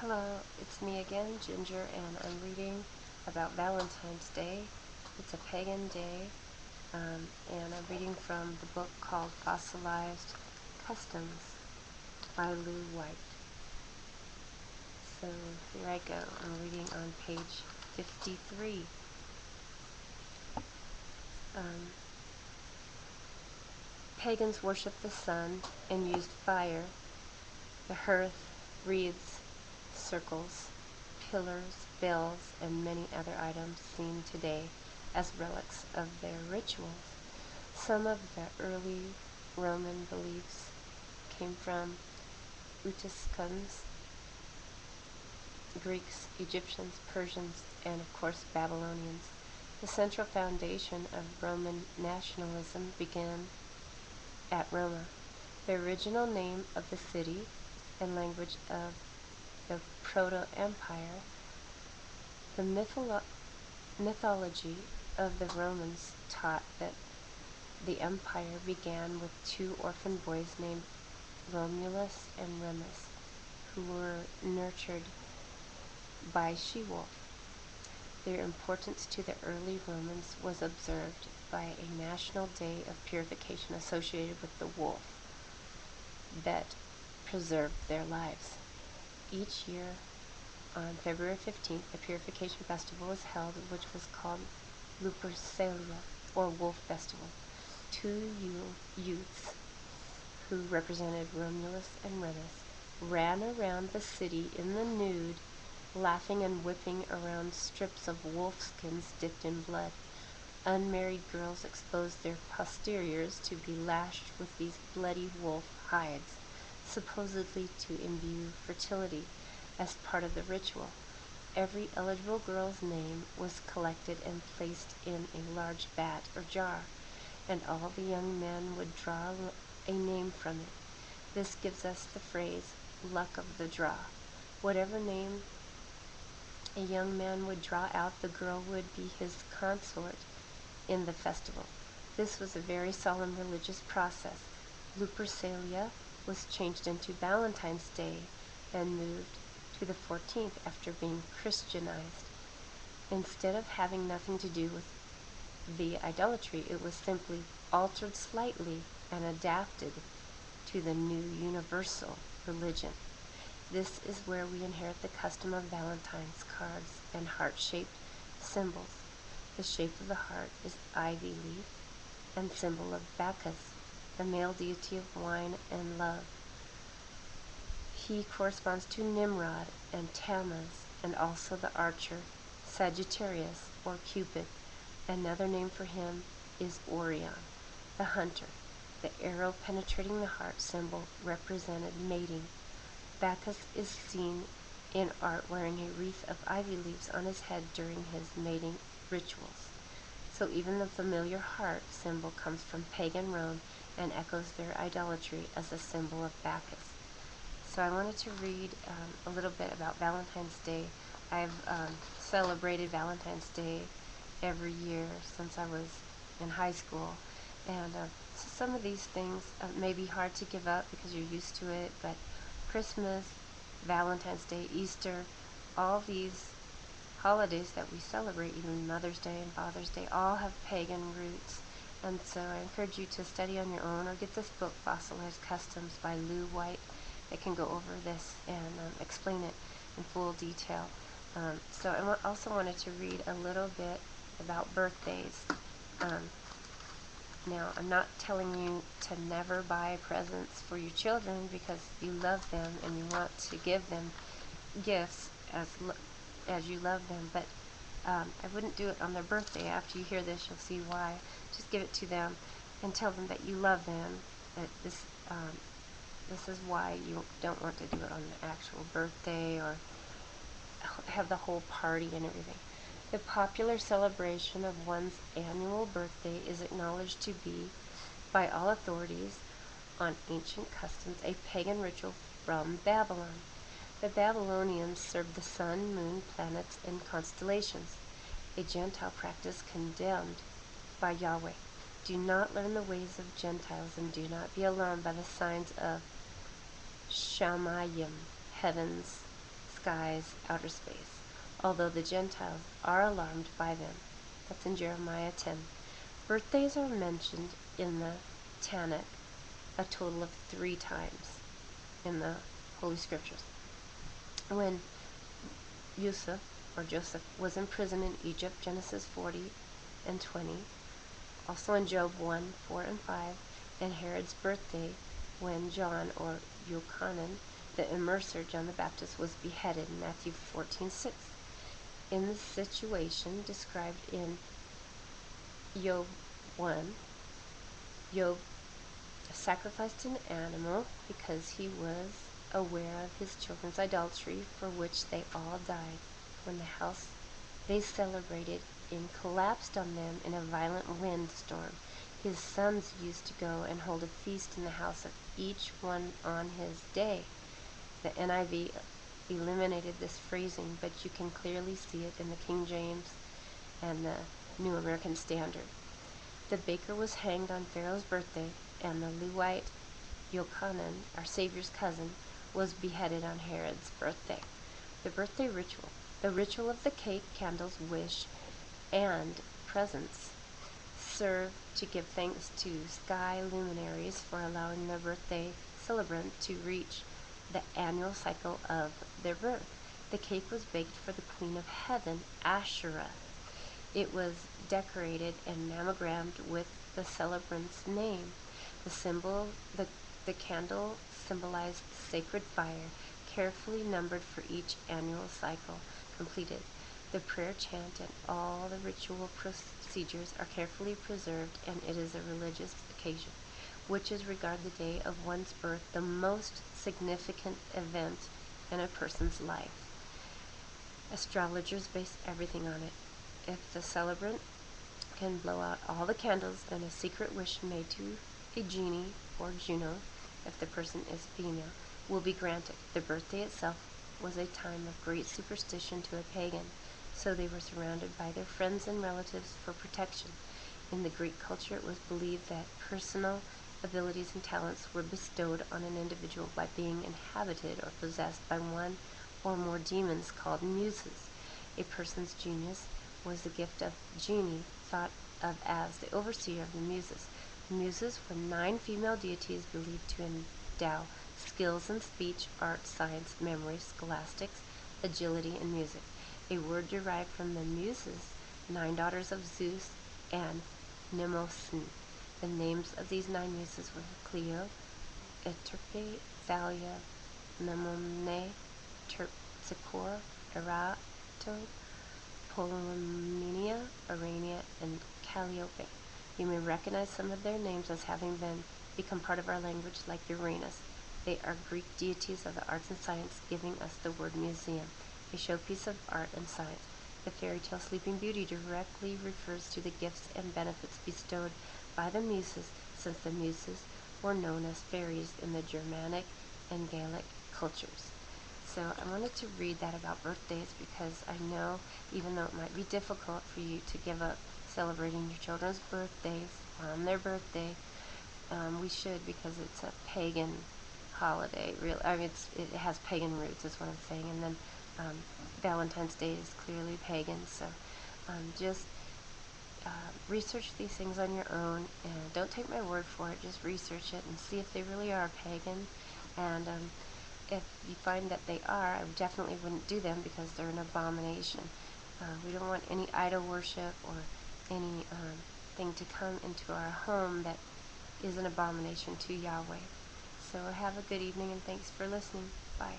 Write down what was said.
Hello, it's me again, Ginger, and I'm reading about Valentine's Day. It's a pagan day, and I'm reading from the book called Fossilized Customs by Lou White. So here I go. I'm reading on page 53. Pagans worshiped the sun and used fire, the hearth, wreaths, circles, pillars, bells, and many other items seen today as relics of their rituals. Some of the early Roman beliefs came from Etruscans, Greeks, Egyptians, Persians, and of course Babylonians. The central foundation of Roman nationalism began at Roma. The original name of the city and language of the Proto-Empire. The mythology of the Romans taught that the empire began with two orphan boys named Romulus and Remus, who were nurtured by she-wolf. Their importance to the early Romans was observed by a national day of purification associated with the wolf that preserved their lives. Each year, on February 15th, the Purification Festival was held, which was called Lupercalia, or Wolf Festival. Two youths, who represented Romulus and Remus, ran around the city in the nude, laughing and whipping around strips of wolf skins dipped in blood. Unmarried girls exposed their posteriors to be lashed with these bloody wolf hides, supposedly to imbue fertility as part of the ritual. Every eligible girl's name was collected and placed in a large vat or jar, and all the young men would draw a name from it. This gives us the phrase, luck of the draw. Whatever name a young man would draw out, the girl would be his consort in the festival. This was a very solemn religious process. Lupercalia was changed into Valentine's Day and moved to the 14th after being Christianized. Instead of having nothing to do with the idolatry, it was simply altered slightly and adapted to the new universal religion. This is where we inherit the custom of Valentine's cards and heart-shaped symbols. The shape of the heart is ivy leaf and symbol of Bacchus, the male deity of wine and love. He corresponds to Nimrod and Tammuz, and also the archer Sagittarius or Cupid. Another name for him is Orion, the hunter. The arrow penetrating the heart symbol represented mating. Bacchus is seen in art wearing a wreath of ivy leaves on his head during his mating rituals. So even the familiar heart symbol comes from pagan Rome and echoes their idolatry as a symbol of Bacchus. So I wanted to read a little bit about Valentine's Day. I've celebrated Valentine's Day every year since I was in high school, and so some of these things may be hard to give up because you're used to it, but Christmas, Valentine's Day, Easter, all these holidays that we celebrate, even Mother's Day and Father's Day, all have pagan roots. And so I encourage you to study on your own or get this book, Fossilized Customs by Lou White. It can go over this and explain it in full detail. So I also wanted to read a little bit about birthdays. Now, I'm not telling you to never buy presents for your children because you love them and you want to give them gifts as you love them, but I wouldn't do it on their birthday. After you hear this, you'll see why. Just give it to them and tell them that you love them. That this is why you don't want to do it on the actual birthday or have the whole party and everything. The popular celebration of one's annual birthday is acknowledged to be, by all authorities on ancient customs, a pagan ritual from Babylon. The Babylonians served the sun, moon, planets, and constellations, a Gentile practice condemned by Yahweh. Do not learn the ways of Gentiles, and do not be alarmed by the signs of Shamayim, heaven's skies, outer space, although the Gentiles are alarmed by them. That's in Jeremiah 10. Birthdays are mentioned in the Tanakh a total of 3 times in the Holy Scriptures. When Yusuf, or Joseph, was in prison in Egypt, Genesis 40 and 20, also in Job 1, 4 and 5, and Herod's birthday, when John, or Yochanan, the immerser, John the Baptist, was beheaded in Matthew 14:6. In the situation described in Job 1, Job sacrificed an animal because he was aware of his children's idolatry, for which they all died when the house they celebrated in collapsed on them in a violent windstorm. His sons used to go and hold a feast in the house of each one on his day. The NIV eliminated this phrasing, but you can clearly see it in the King James and the New American Standard. The baker was hanged on Pharaoh's birthday, and the Levite Yochanan, our Savior's cousin, was beheaded on Herod's birthday. The birthday ritual. The ritual of the cake, candles, wish, and presents serve to give thanks to sky luminaries for allowing the birthday celebrant to reach the annual cycle of their birth. The cake was baked for the Queen of Heaven, Asherah. It was decorated and mammogrammed with the celebrant's name. The candle symbolized sacred fire, carefully numbered for each annual cycle completed. The prayer chant and all the ritual procedures are carefully preserved, and it is a religious occasion. Witches regard the day of one's birth the most significant event in a person's life. Astrologers base everything on it. If the celebrant can blow out all the candles, then a secret wish made to a genie or Juno, if the person is female, will be granted. The birthday itself was a time of great superstition to a pagan, so they were surrounded by their friends and relatives for protection. In the Greek culture, it was believed that personal abilities and talents were bestowed on an individual by being inhabited or possessed by one or more demons called muses. A person's genius was the gift of genie, thought of as the overseer of the muses. Muses were 9 female deities believed to endow skills in speech, art, science, memory, scholastics, agility, and music. A word derived from the muses, 9 daughters of Zeus, and Mnemosyne. The names of these 9 muses were Clio, Euterpe, Thalia, Memone, Terpsichore, Erato, Polymnia, Urania, and Calliope. You may recognize some of their names as having become part of our language, like Uranus. They are Greek deities of the arts and science, giving us the word museum, a showpiece of art and science. The fairy tale Sleeping Beauty directly refers to the gifts and benefits bestowed by the muses, since the muses were known as fairies in the Germanic and Gaelic cultures. So I wanted to read that about birthdays because I know, even though it might be difficult for you to give up celebrating your children's birthdays on their birthday, we should, because it's a pagan holiday. It has pagan roots, is what I'm saying. And then Valentine's Day is clearly pagan. So just research these things on your own, and don't take my word for it. Just research it and see if they really are pagan. And if you find that they are, I definitely wouldn't do them because they're an abomination. We don't want any idol worship or any thing to come into our home that is an abomination to Yahweh. So have a good evening, and thanks for listening. Bye.